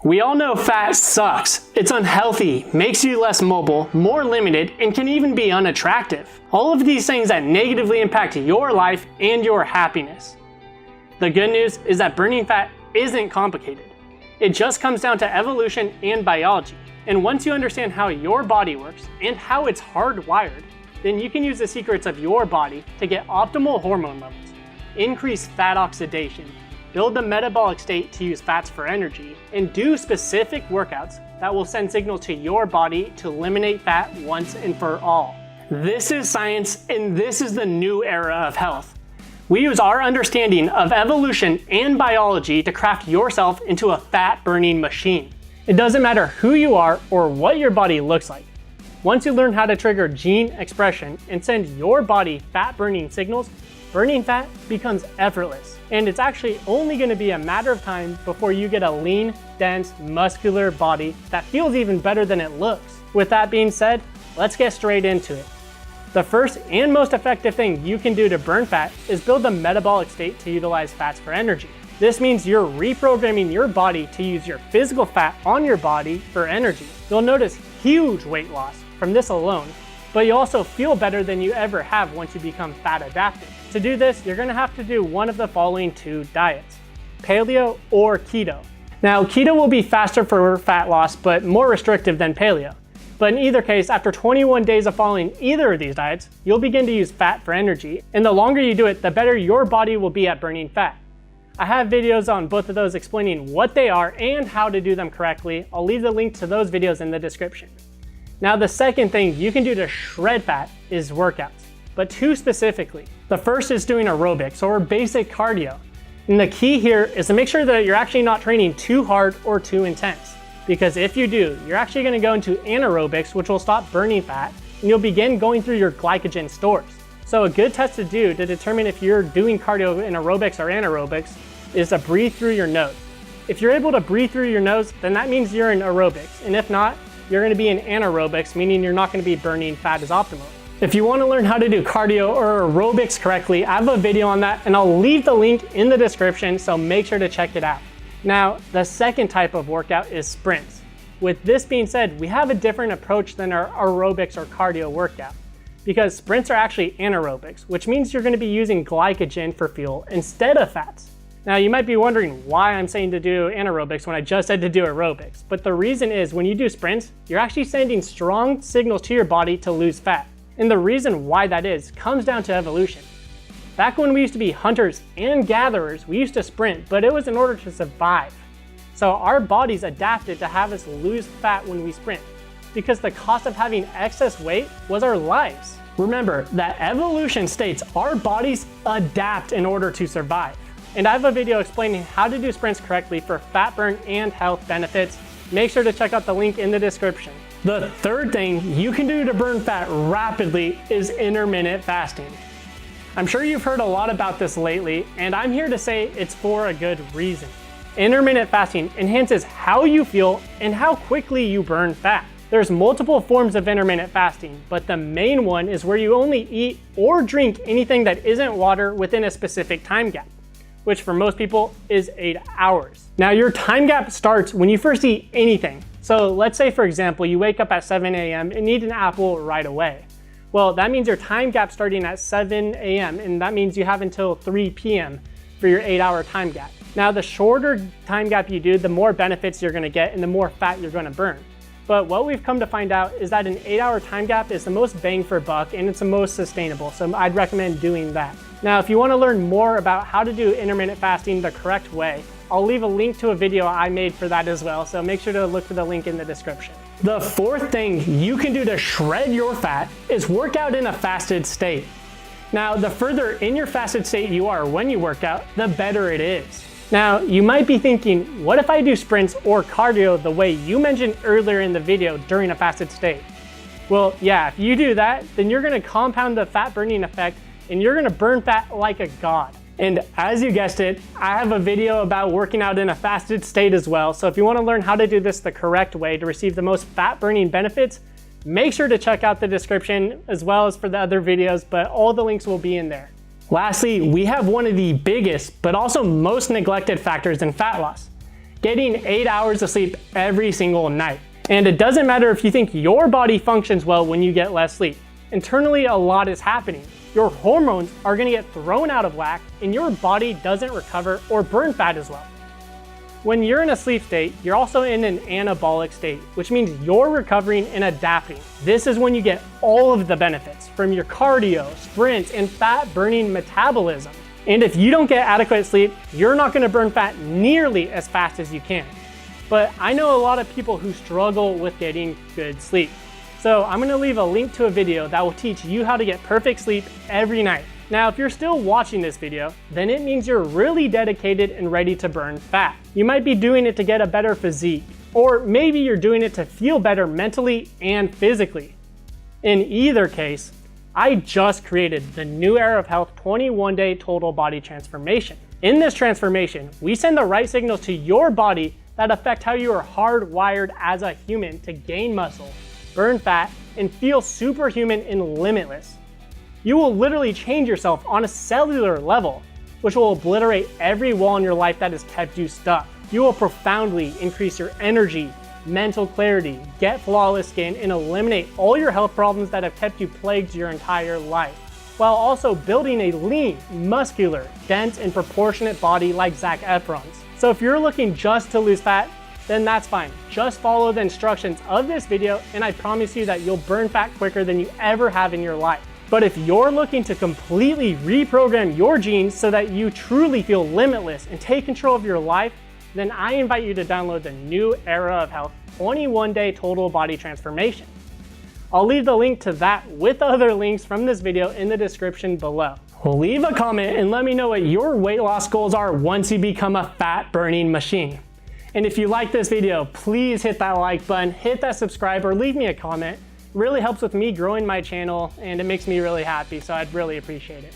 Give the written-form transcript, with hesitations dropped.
We all know fat sucks. It's unhealthy, makes you less mobile, more limited, and can even be unattractive. All of these things that negatively impact your life and your happiness. The good news is that burning fat isn't complicated. It just comes down to evolution and biology. And once you understand how your body works and how it's hardwired, then you can use the secrets of your body to get optimal hormone levels, increase fat oxidation, build the metabolic state to use fats for energy, and do specific workouts that will send signals to your body to eliminate fat once and for all. This is science, and this is the new era of health. We use our understanding of evolution and biology to craft yourself into a fat-burning machine. It doesn't matter who you are or what your body looks like. Once you learn how to trigger gene expression and send your body fat-burning signals, burning fat becomes effortless. And it's actually only going to be a matter of time before you get a lean, dense, muscular body that feels even better than it looks. With that being said, let's get straight into it. The first and most effective thing you can do to burn fat is build the metabolic state to utilize fats for energy. This means you're reprogramming your body to use your physical fat on your body for energy. You'll notice huge weight loss from this alone, but you also feel better than you ever have once you become fat adapted. To do this, you're going to have to do one of the following two diets: paleo or keto. Now, keto will be faster for fat loss, but more restrictive than paleo. But in either case, after 21 days of following either of these diets, you'll begin to use fat for energy. And the longer you do it, the better your body will be at burning fat. I have videos on both of those explaining what they are and how to do them correctly. I'll leave the link to those videos in the description. Now, the second thing you can do to shred fat is workouts, but two specifically. The first is doing aerobics or basic cardio. And the key here is to make sure that you're actually not training too hard or too intense. Because if you do, you're actually going to go into anaerobics, which will stop burning fat, and you'll begin going through your glycogen stores. So a good test to do to determine if you're doing cardio in aerobics or anaerobics is to breathe through your nose. If you're able to breathe through your nose, then that means you're in aerobics. And if not, you're going to be in anaerobics, meaning you're not going to be burning fat as optimal. If you want to learn how to do cardio or aerobics correctly, I have a video on that, and I'll leave the link in the description, so make sure to check it out. Now, the second type of workout is sprints. With this being said, we have a different approach than our aerobics or cardio workout, because sprints are actually anaerobics, which means you're going to be using glycogen for fuel instead of fats. Now, you might be wondering why I'm saying to do anaerobics when I just said to do aerobics, but the reason is when you do sprints, you're actually sending strong signals to your body to lose fat. And the reason why that is comes down to evolution. Back when we used to be hunters and gatherers, we used to sprint, but it was in order to survive. So our bodies adapted to have us lose fat when we sprint, because the cost of having excess weight was our lives. Remember that evolution states our bodies adapt in order to survive. And I have a video explaining how to do sprints correctly for fat burn and health benefits. Make sure to check out the link in the description. The third thing you can do to burn fat rapidly is intermittent fasting. I'm sure you've heard a lot about this lately, and I'm here to say it's for a good reason. Intermittent fasting enhances how you feel and how quickly you burn fat. There's multiple forms of intermittent fasting, but the main one is where you only eat or drink anything that isn't water within a specific time gap, which for most people is 8 hours. Now, your time gap starts when you first eat anything. So let's say, for example, you wake up at 7 a.m. and eat an apple right away. Well, that means your time gap starting at 7 a.m. and that means you have until 3 p.m. for your 8-hour time gap. Now, the shorter time gap you do, the more benefits you're gonna get and the more fat you're gonna burn. But what we've come to find out is that an 8-hour time gap is the most bang for buck and it's the most sustainable, so I'd recommend doing that. Now, if you wanna learn more about how to do intermittent fasting the correct way, I'll leave a link to a video I made for that as well, so make sure to look for the link in the description. The fourth thing you can do to shred your fat is work out in a fasted state. Now, the further in your fasted state you are when you work out, the better it is. Now, you might be thinking, what if I do sprints or cardio the way you mentioned earlier in the video during a fasted state? Well, yeah, if you do that, then you're gonna compound the fat burning effect and you're gonna burn fat like a god. And as you guessed it, I have a video about working out in a fasted state as well. So if you want to learn how to do this the correct way to receive the most fat burning benefits, make sure to check out the description as well as for the other videos, but all the links will be in there. Lastly, we have one of the biggest, but also most neglected factors in fat loss, getting 8 hours of sleep every single night. And it doesn't matter if you think your body functions well when you get less sleep. Internally, a lot is happening. Your hormones are going to get thrown out of whack, and your body doesn't recover or burn fat as well. When you're in a sleep state, you're also in an anabolic state, which means you're recovering and adapting. This is when you get all of the benefits from your cardio, sprints, and fat-burning metabolism. And if you don't get adequate sleep, you're not going to burn fat nearly as fast as you can. But I know a lot of people who struggle with getting good sleep. So I'm going to leave a link to a video that will teach you how to get perfect sleep every night. Now, if you're still watching this video, then it means you're really dedicated and ready to burn fat. You might be doing it to get a better physique, or maybe you're doing it to feel better mentally and physically. In either case, I just created the New Era of Health 21-Day Total Body Transformation. In this transformation, we send the right signals to your body that affect how you are hardwired as a human to gain muscle, burn fat, and feel superhuman and limitless. You will literally change yourself on a cellular level, which will obliterate every wall in your life that has kept you stuck. You will profoundly increase your energy, mental clarity, get flawless skin, and eliminate all your health problems that have kept you plagued your entire life, while also building a lean, muscular, dense, and proportionate body like Zac Efron's. So if you're looking just to lose fat, then that's fine. Just follow the instructions of this video, and I promise you that you'll burn fat quicker than you ever have in your life. But if you're looking to completely reprogram your genes so that you truly feel limitless and take control of your life, then I invite you to download the New Era of Health 21-Day Total Body Transformation. I'll leave the link to that with other links from this video in the description below. Leave a comment and let me know what your weight loss goals are once you become a fat burning machine. And if you like this video, please hit that like button, hit that subscribe, or leave me a comment. It really helps with me growing my channel, and it makes me really happy, so I'd really appreciate it.